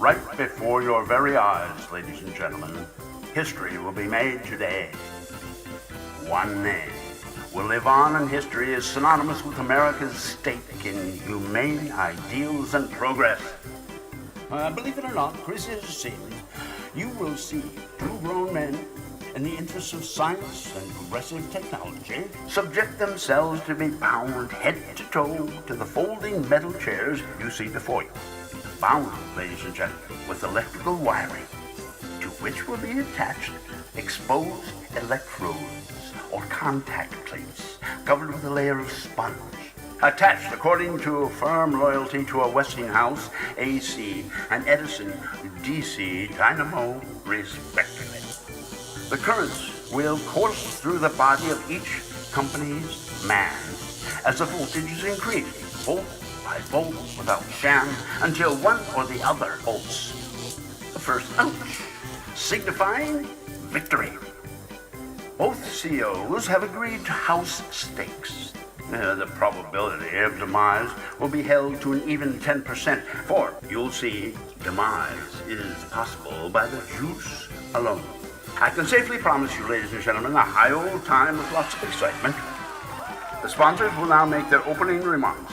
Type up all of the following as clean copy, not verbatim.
Right before your very eyes, ladies and gentlemen, history will be made today. One name will live on in history as synonymous with America's stake in humane ideals and progress. Believe it or not, Chris is saying, you will see two grown men in the interests of science and progressive technology subject themselves to be bound head to toe to the folding metal chairs you see before you. Bound, ladies and gentlemen, with electrical wiring, to which will be attached exposed electrodes or contact plates covered with a layer of sponge, attached according to firm loyalty to a Westinghouse AC and Edison DC dynamo, respectively. The currents will course through the body of each company's man as the voltage is increased, volt by volt without sham, until one or the other bolts the first out, signifying victory. Both CEOs have agreed to house stakes. The probability of demise will be held to an even 10%, for you'll see demise is possible by the juice alone. I can safely promise you, ladies and gentlemen, a high old time with lots of excitement. The sponsors will now make their opening remarks.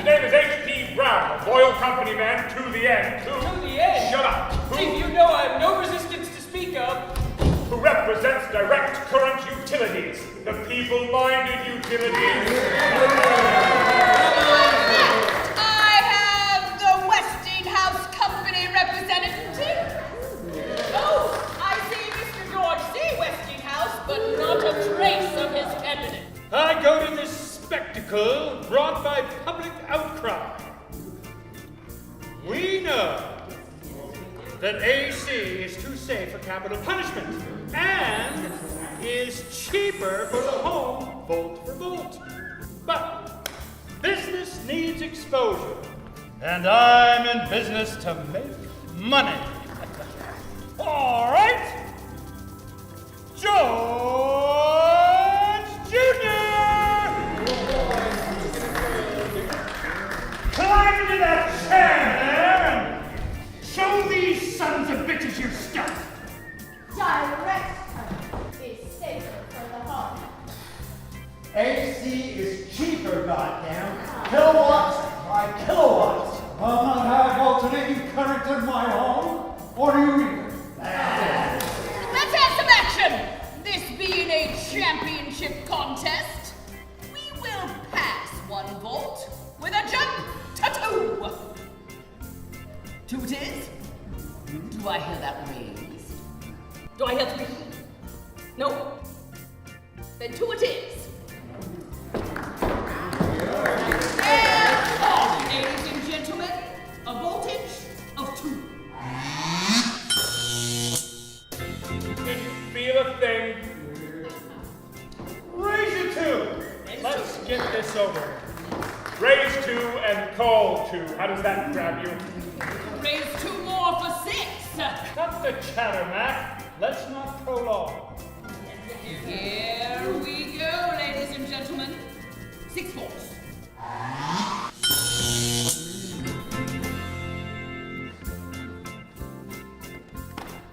name is H.P. Brown, a loyal company man to the end. To the end? Shut up. Chief, you know I have no resistance to speak of. Who represents direct current utilities, the people-minded utilities. I have the Westinghouse Company representative. Oh, I see Mr. George C. Westinghouse, but not a trace of his candidate. I go to this spectacle brought by public outcry. We know that AC is too safe for capital punishment and is cheaper for the home volt for volt. But business needs exposure, and I'm in business to make money. All right, George Jr. Climb into that chair there and show these sons of bitches your stuff. Direct current is safer for the home. AC is cheaper, goddamn. Kilowatts by kilowatts. I'll not have alternating current in my home or Eureka. Let's have some action! This being a championship contest, we will pass 1 volt with a jump to 2. 2 it is? Do I hear that raised? Do I hear 3? No? Then 2 it is. And on, ladies and gentlemen, a voltage of 2. Didn't feel a thing. Raise it 2. Let's get this over. Raise 2 and call 2. How does that grab you? Raise 2 more for 6. Cut the chatter, Mac. Let's not prolong. Here we go, ladies and gentlemen. 6 volts.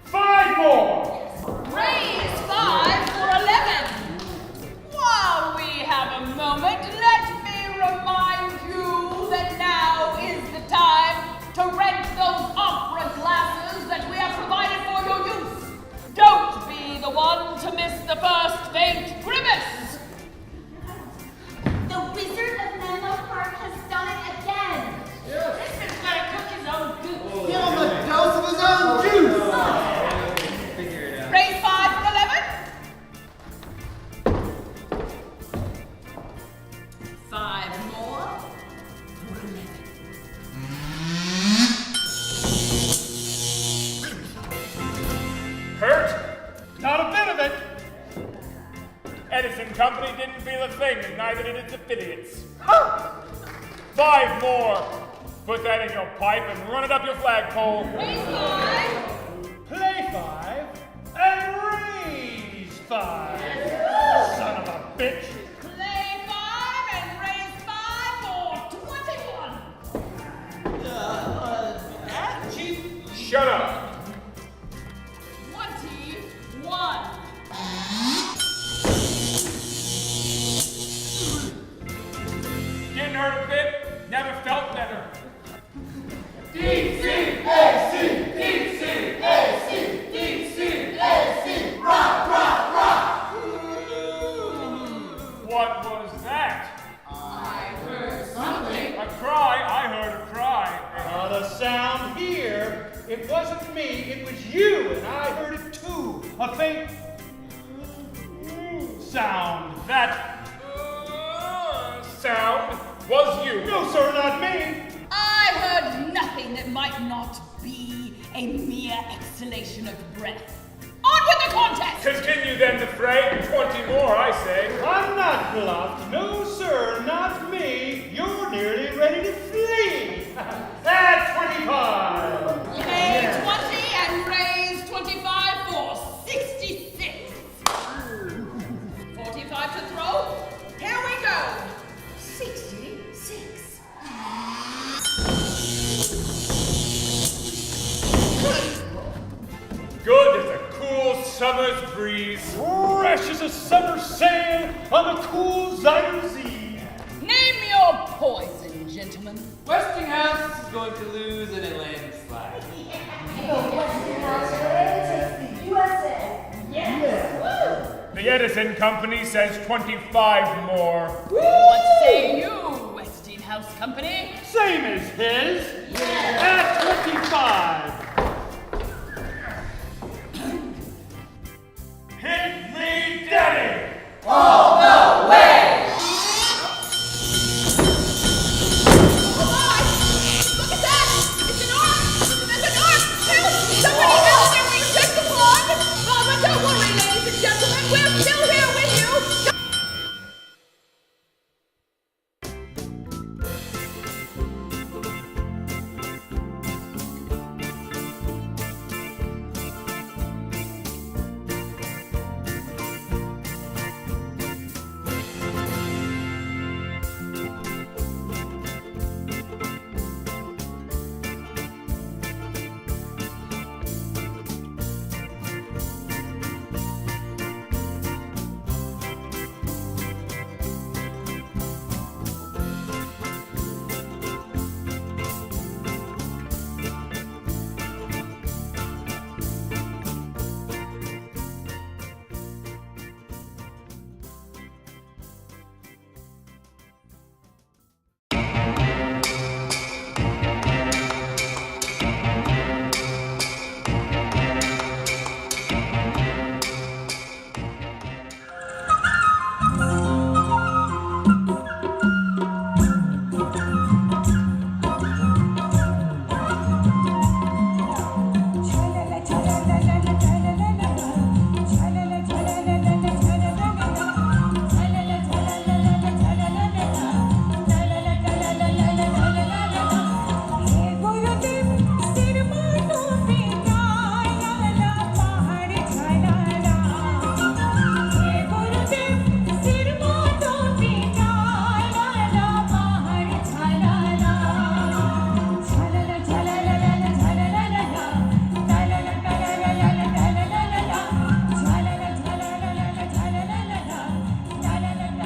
Five more. Raise 5 for 11. While we have a moment, let me remind you that now is the time to rent those opera glasses that we have provided for your use. Don't be the one to miss the first faint grimace. The Wizard of Menlo Park has done it again. This has got to cook his own goose. Give him a dose of his own juice. Raise 5 for 11. 5 more for 11. Hurt? Not a bit of it. Edison Company didn't feel a thing, and neither did its affiliates. 5 more. Put that in your pipe and run it up your flagpole. Raise 5. Play 5 and raise 5. Son of a bitch. Play 5 and raise 5 for 21. Chief. Shut up. 21. Getting hurt a bit? Never felt better. What was that? I heard something. A cry? I heard a cry. Not a sound here. It wasn't me, it was you, and I heard it too. A faint sound. That sound was you. No, sir, not me. I heard nothing that might not be a mere exhalation of breath. On with the contest! Continue then the fray. 20 more, I say. I'm not bluffed. No, sir, not me. You're nearly ready to flee. At 25. Play 20 and raise 25 for 66. 45 to throw. Here we go. 66. Good as a cool summer's breeze. Fresh as a summer sail on the cool Zuyder Zee. Name your poison, gentlemen. Westinghouse is going to lose in a landslide. The Edison Company says 25 more. What say you, Westinghouse Company? Same as his. At 25. Hit me, Daddy! Oh my! Look at that! It's an arc! There's an arc! Help! Somebody help! They're being set upon! But don't worry, ladies and gentlemen, we're still here with you!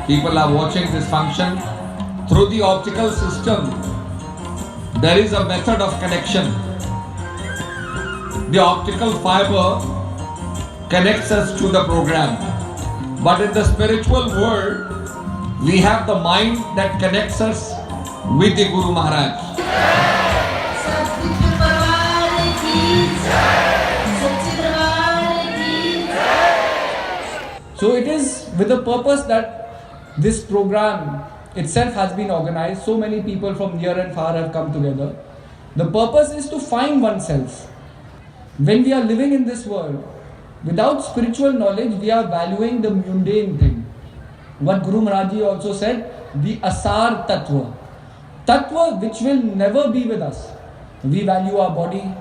People are watching this function through the optical system. There is a method of connection. The optical fiber connects us to the program. But in the spiritual world, we have the mind that connects us with the Guru Maharaj. So it is with the purpose that this program itself has been organized. So many people from near and far have come together. The purpose is to find oneself. When we are living in this world, without spiritual knowledge, we are valuing the mundane thing. What Guru Maharaj Ji also said, the asar tattva. Tattva which will never be with us. We value our body,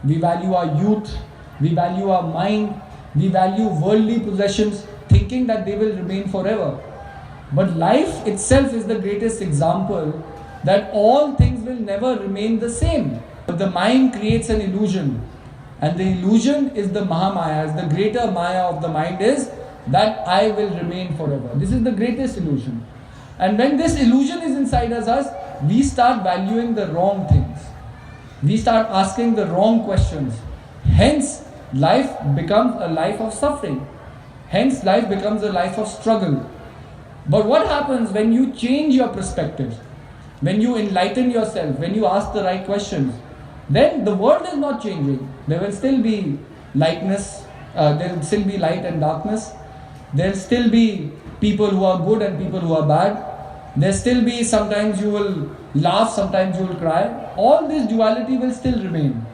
we value our youth, we value our mind, we value worldly possessions, thinking that they will remain forever. But life itself is the greatest example that all things will never remain the same. But the mind creates an illusion, and the illusion is the Mahamaya, as the greater Maya of the mind is that I will remain forever. This is the greatest illusion. And when this illusion is inside us, we start valuing the wrong things. We start asking the wrong questions. Hence, life becomes a life of suffering. Hence, life becomes a life of struggle. But what happens when you change your perspective, when you enlighten yourself, when you ask the right questions, then the world is not changing. There will still be lightness, there will still be light and darkness. There will still be people who are good and people who are bad. There will still be, sometimes you will laugh, sometimes you will cry. All this duality will still remain.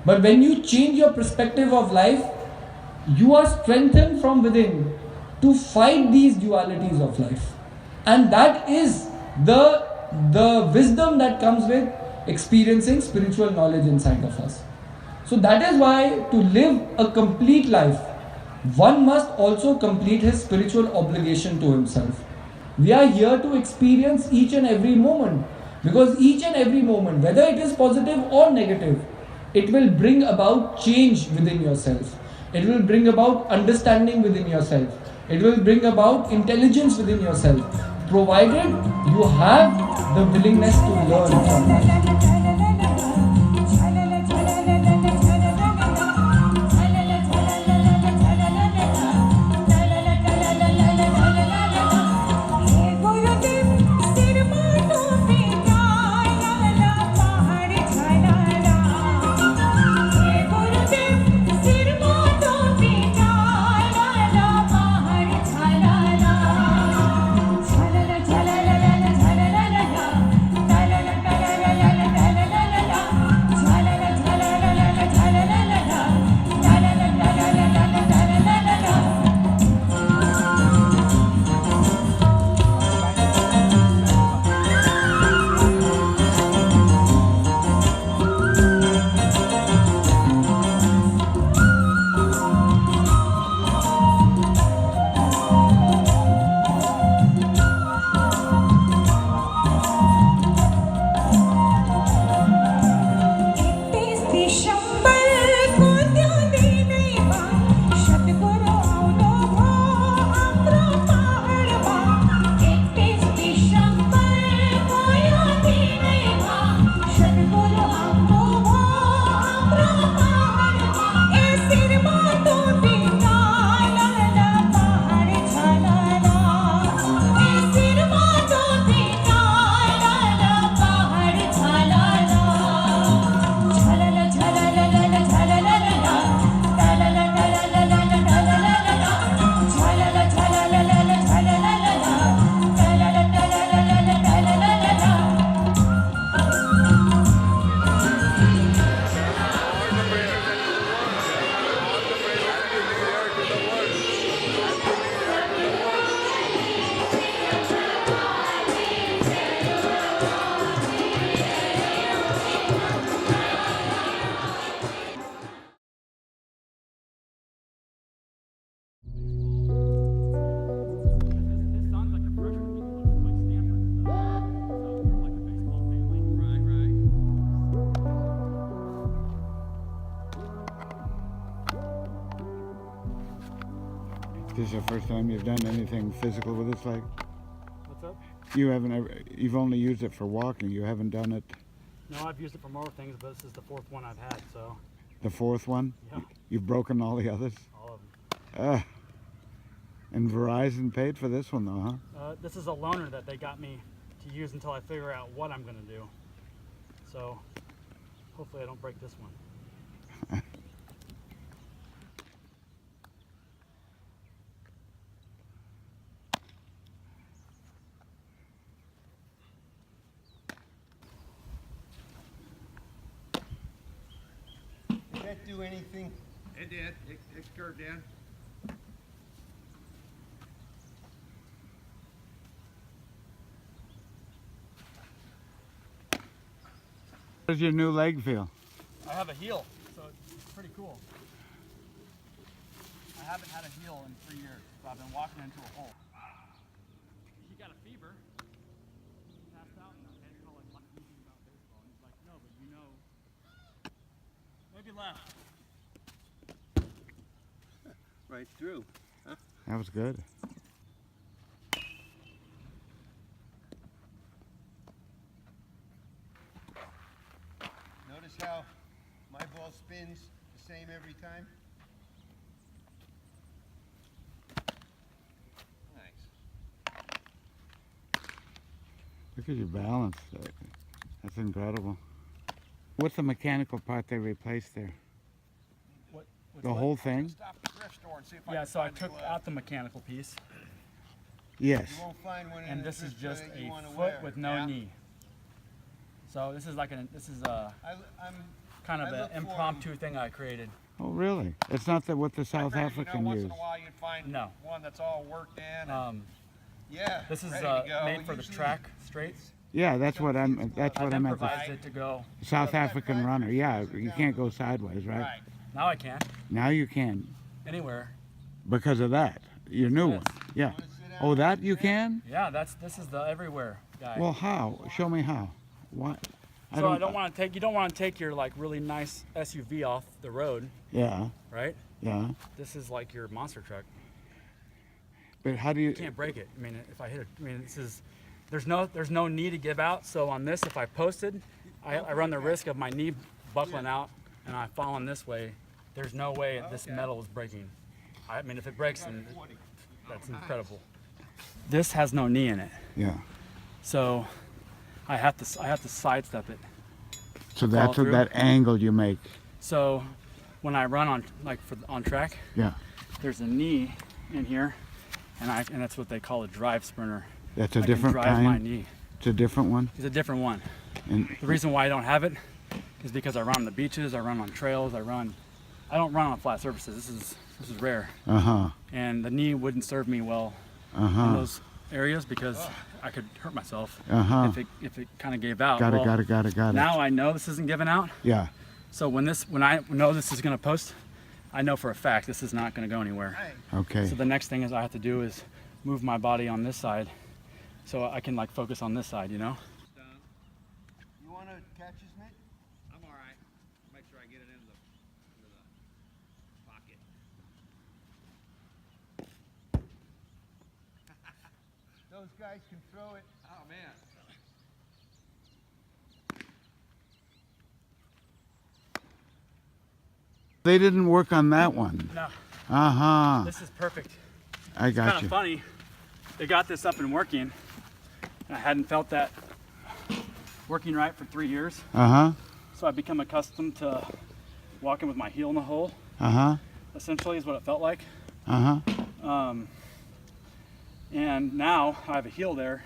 But when you change your perspective of life, you are strengthened from within to fight these dualities of life. And that is the wisdom that comes with experiencing spiritual knowledge inside of us. So that is why to live a complete life, one must also complete his spiritual obligation to himself. We are here to experience each and every moment, because each and every moment, whether it is positive or negative, it will bring about change within yourself. It will bring about understanding within yourself. It will bring about intelligence within yourself. provided you have the willingness to learn from that. This is the first time you've done anything physical with this leg? What's up? You've only used it for walking. You haven't done it. No, I've used it for more things, but this is the fourth one I've had, so. The fourth one? Yeah. You've broken all the others? All of them. And Verizon paid for this one though, huh? This is a loaner that they got me to use until I figure out what I'm gonna do. So, hopefully I don't break this one. Did that do anything? It did. It curved in. How does your new leg feel? I have a heel, so it's pretty cool. I haven't had a heel in 3 years, so I've been walking into a hole. He got a fever, passed out, and I had to call like thinking about baseball. And he's like, no, but you know, maybe left. Right through. Huh? That was good. Notice how my ball spins the same every time? Nice. Look at your balance. That's incredible. What's the mechanical part they replaced there? The whole thing? Stop at the thrift store and see if I Yeah, can so I find the took glove. out the mechanical piece, Yes. You won't find one in and the this is thrift store just that you a want to foot wear. with no Yeah. knee. So this is like I'm kind of I an look for impromptu thing I created. Oh, really? It's not that what the I South figured, African once use. in a while you'd find No. one that's all worked in. And Yeah. This is ready to go. made for the Usually- track straights. Yeah, that's what I meant. I've The improvised it to go. South African runner. Yeah, you can't go sideways, right? right. Now I can Now you can anywhere. because of that. Your new one. Yeah. Oh, that you can? Yeah, this is the everywhere guy. Well, how? Show me how. What? so I don't want to take you don't want to take your like really nice SUV off the road, Yeah, right? yeah. This is like your monster truck. But how do you? You can't break it. I mean, if I hit it, I mean, there's no knee to give out. So on this, if I posted, I run the risk of my knee buckling out and I fall in this way. There's no way this metal is breaking. I mean, if it breaks, then that's incredible. This has no knee in it. Yeah. So I have to sidestep it. So that's what that angle you make. So when I run on track, yeah, there's a knee in here, and that's what they call a drive sprinter. That's a different kind. Drive my kind. knee. It's a different one. It's a different one. And the reason why I don't have it is because I run on the beaches, I run on trails, I don't run on flat surfaces. This is rare. And the knee wouldn't serve me well in those areas because I could hurt myself if it kind of gave out. Got it. Now I know this isn't giving out. Yeah. So when I know this is going to post, I know for a fact this is not going to go anywhere. Okay. So the next thing I have to do is move my body on this side so I can like focus on this side, you know? You want to catch his mitt? I'm all right. Make sure I get it into the pocket. Those guys can throw it. Oh, man. They didn't work on that one. No. This is perfect. I got you. It's kind of funny. They got this up and working. I hadn't felt that working right for 3 years. So I've become accustomed to walking with my heel in the hole. Essentially is what it felt like. And now I have a heel there,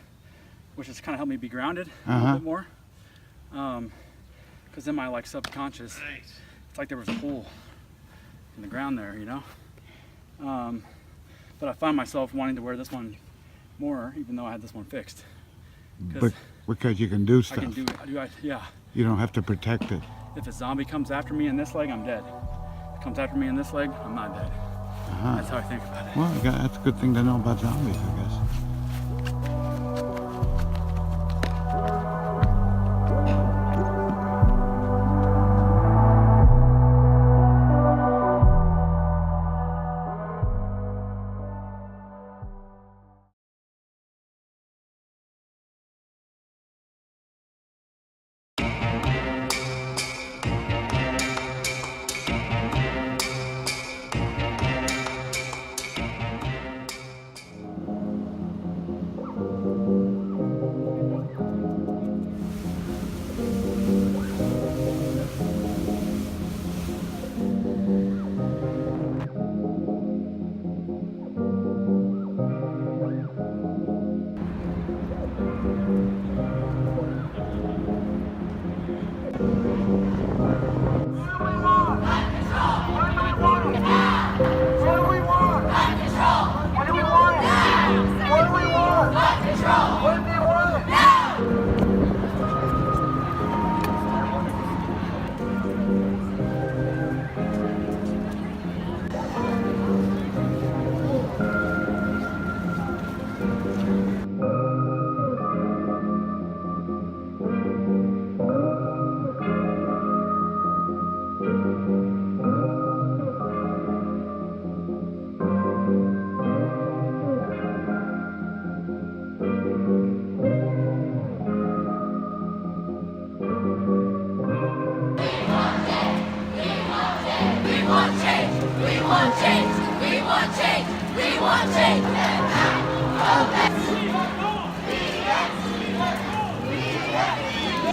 which has kind of helped me be grounded a little bit more. Because in my like subconscious, it's like there was a hole in the ground there, you know? But I find myself wanting to wear this one more, even though I had this one fixed. But because you can do stuff. I can do it. Yeah. You don't have to protect it. If a zombie comes after me in this leg, I'm dead. If it comes after me in this leg, I'm not dead. That's how I think about it. Well, that's a good thing to know about zombies, I guess.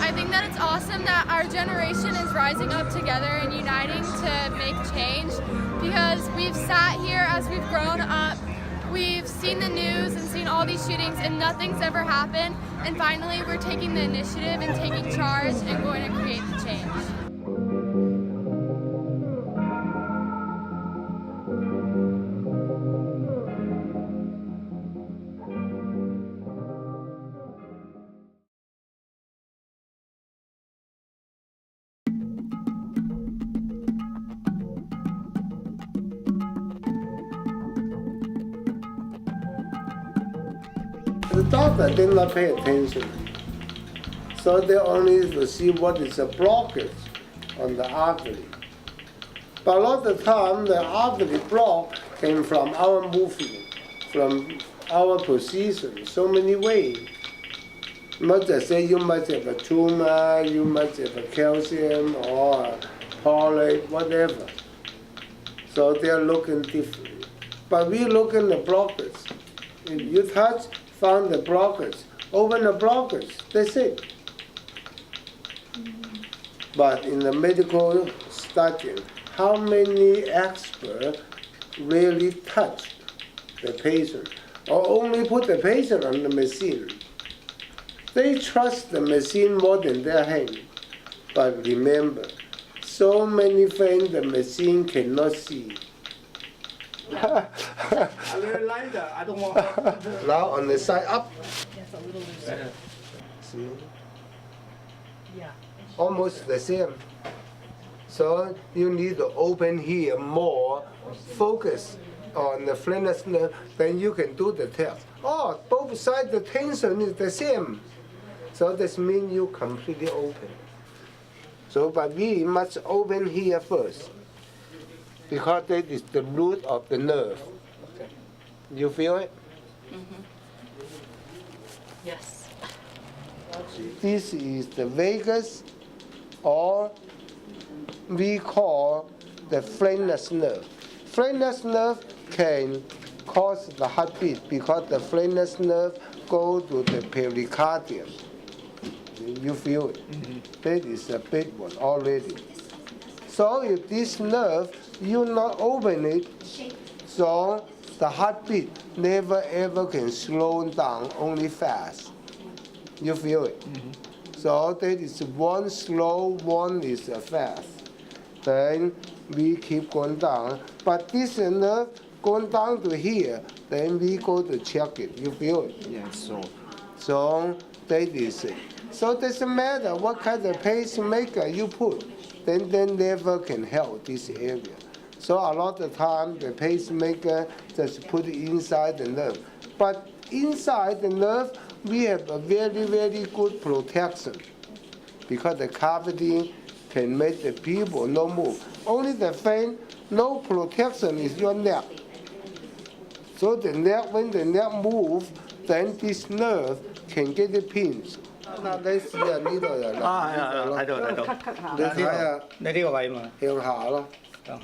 I think that it's awesome that our generation is rising up together and uniting to make change, because we've sat here as we've grown up, we've seen the news and seen all these shootings and nothing's ever happened, and finally we're taking the initiative and taking charge and going to create the change. The doctor did not pay attention, so they only to see what is a blockage on the artery. But a lot of the time, the artery block came from our movement, from our position so many ways. Not just say you must have a tumor, you must have a calcium or a polyp, whatever. So they are looking different. But we look in the blockers. If you touch, found the blockers, open the blockers, that's it. But in the medical study, how many experts really touch the patient or only put the patient on the machine? They trust the machine more than their hand. But remember, so many things the machine cannot see. I really like that. I don't want. Now on the side up. That's a little looser. See? Yeah. Almost the same. So you need to open here more, focus on the flexion nerve, then you can do the test. Oh, both sides the tension is the same. So this means you completely open. So, but we must open here first, because that is the root of the nerve. You feel it? Mm-hmm. Yes. This is the vagus, or we call the flexion nerve. Flexion nerve can cause the heartbeat because the flexion nerve go to the pericardium. You feel it? That is a big one already. So if this nerve, you not open it, so the heartbeat never ever can slow down, only fast. You feel it? So that is one slow, one is fast. Then we keep going down. But this nerve going down to here, then we go to check it. You feel it? Yes. So that is it. So it doesn't matter what kind of pacemaker you put, then they never can help this area. So a lot of time the pacemaker just put it inside the nerve. But inside the nerve, we have a very, very good protection because the cavity can make the people no move. Only the thing, no protection is your neck. So the neck, when the neck moves, then this nerve can get the pinch. 嗱，你試下呢度就睇到。你睇下，你呢個位嘛？向下咯。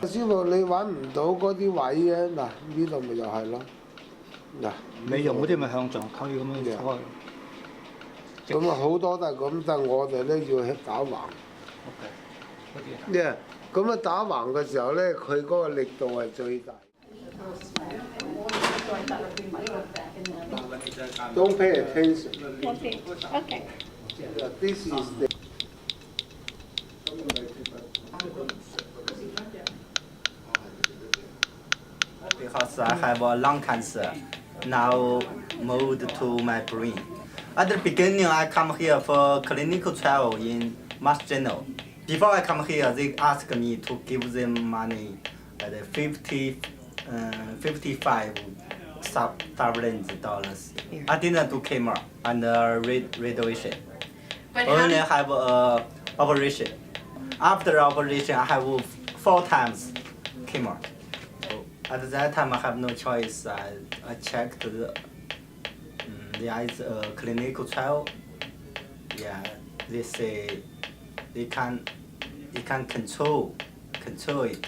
師傅，你揾唔到嗰啲位嘅，嗱呢度咪又係咯。嗱，美容嗰啲咪向上溝咁樣開。咁啊好多都係咁，但係我哋咧要打橫。yeah， 咁啊打橫嘅時候咧，佢嗰個力度係最大。Don't pay attention. Okay. Yeah, this is the. Because I have a lung cancer, now moved to my brain. At the beginning, I come here for clinical trial in Mendocino. Before I come here, they asked me to give them money at $55,000. I didn't do chemo and radiation. Only have operation. After operation, I have 4 times chemo. At that time, I have no choice. I checked there is a clinical trial. Yeah, they say they can control it.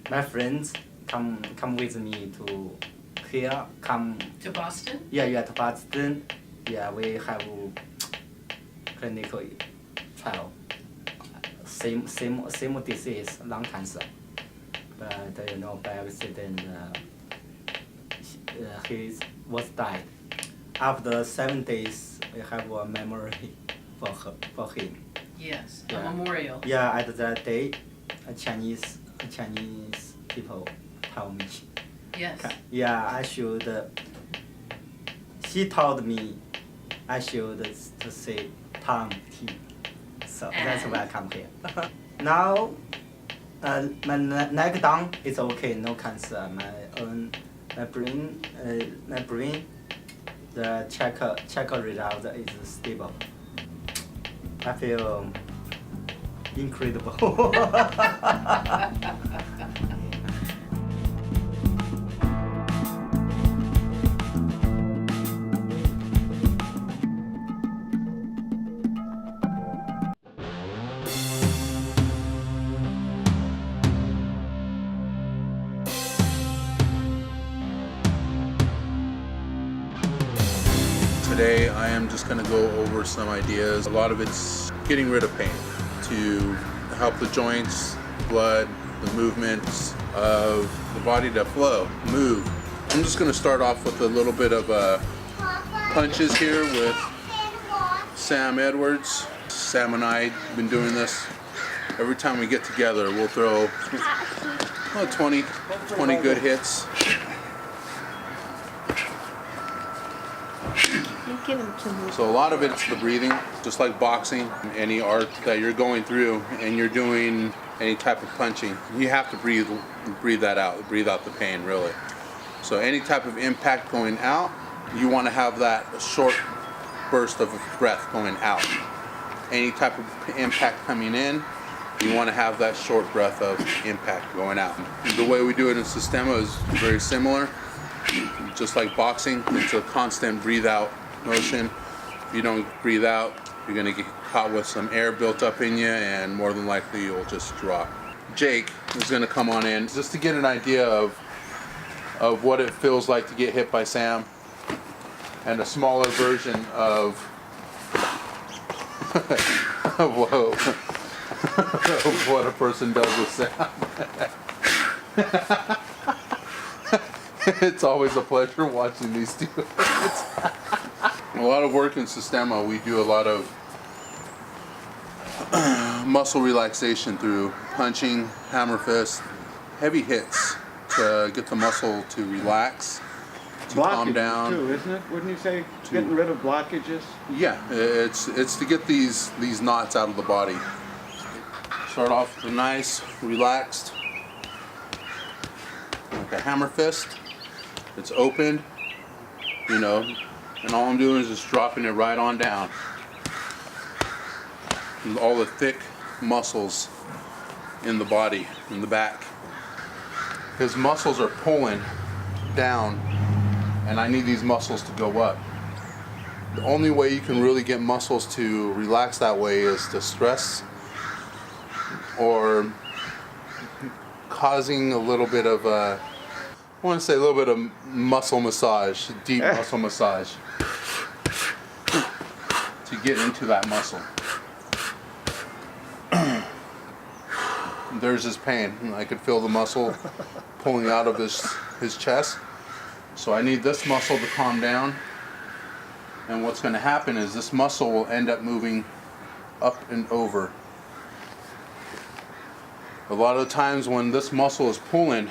My friends come with me to here. Come to Boston. Yeah, to Boston. Yeah, we have clinical trial. Same disease, lung cancer. But by accident, he was died. After 7 days, we have a memory for him. Yes, a memorial. Yeah, at that day, Chinese people tell me. Yes. Yeah, I should. He told me I should to say Tom T. So that's why I come here. Now, my neck down is okay, no cancer. My brain, the check result is stable. I feel incredible. Today I am just going to go over some ideas. A lot of it's getting rid of pain to help the joints, blood, the movements of the body to flow, move. I'm just going to start off with a little bit of punches here with Sam Edwards. Sam and I have been doing this every time we get together. We'll throw 20 good hits. So a lot of it's the breathing, just like boxing, any art that you're going through and you're doing any type of punching, you have to breathe that out, breathe out the pain, really. So any type of impact going out, you want to have that short burst of breath going out. Any type of impact coming in, you want to have that short breath of impact going out. The way we do it in Sistema is very similar. Just like boxing, it's a constant breathe out motion. If you don't breathe out, you're going to get caught with some air built up in you, and more than likely you'll just drop. Jake is going to come on in just to get an idea of what it feels like to get hit by Sam, and a smaller version of what a person does with Sam. It's always a pleasure watching these two. A lot of work in Sistema. We do a lot of muscle relaxation through punching, hammer fist, heavy hits to get the muscle to relax, to calm down. Too, isn't it? Wouldn't you say getting rid of blockages? Yeah, it's to get these knots out of the body. Start off with a nice, relaxed, like a hammer fist. It's opened, and all I'm doing is just dropping it right on down. And all the thick muscles in the body, in the back. His muscles are pulling down, and I need these muscles to go up. The only way you can really get muscles to relax that way is to stress or causing a little bit of I want to say a little bit of muscle massage, deep muscle massage, to get into that muscle. There's his pain. I could feel the muscle pulling out of his chest. So I need this muscle to calm down. And what's going to happen is this muscle will end up moving up and over. A lot of the times when this muscle is pulling,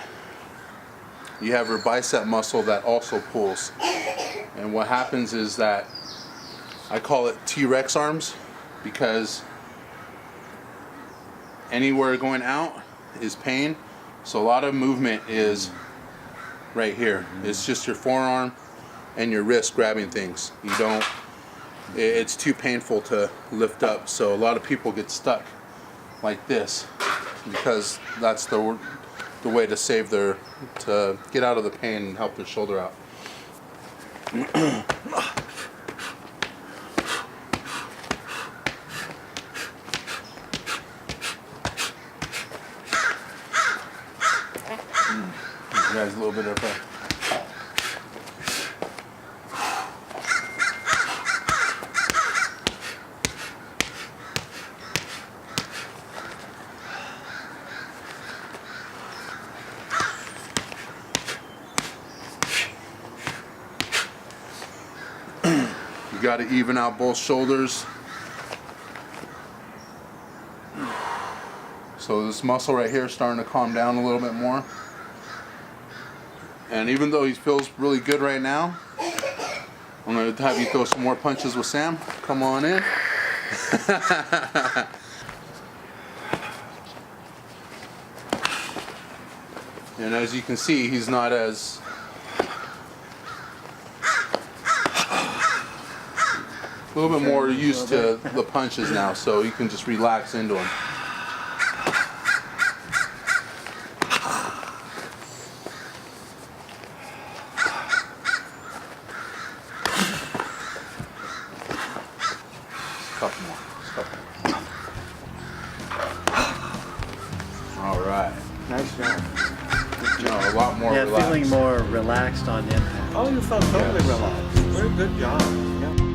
you have your bicep muscle that also pulls. And what happens is that I call it T-Rex arms, because anywhere going out is pain. So a lot of movement is right here. It's just your forearm and your wrist grabbing things. It's too painful to lift up. So a lot of people get stuck like this because that's the way to to get out of the pain and help their shoulder out. You guys a little bit of you got to even out both shoulders. So this muscle right here is starting to calm down a little bit more. And even though he feels really good right now, I'm going to have you throw some more punches with Sam. Come on in. And as you can see, he's not as a little bit more used to the punches now, so you can just relax into them. Couple more. All right. Nice job. No, a lot more relaxed. Feeling more relaxed on impact. Oh, you felt totally relaxed. Very good job. Yeah.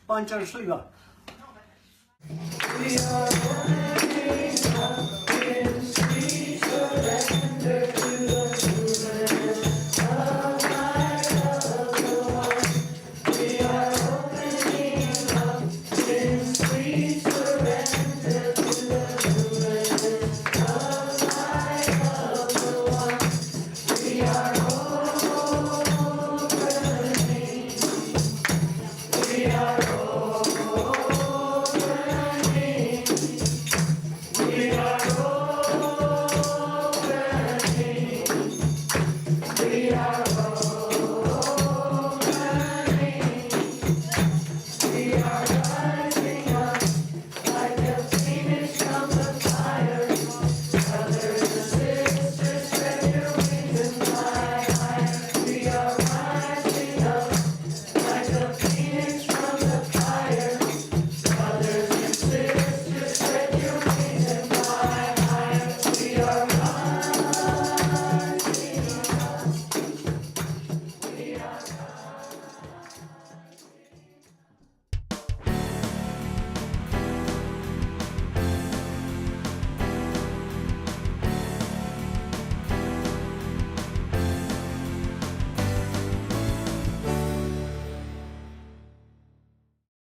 搬这儿睡吧。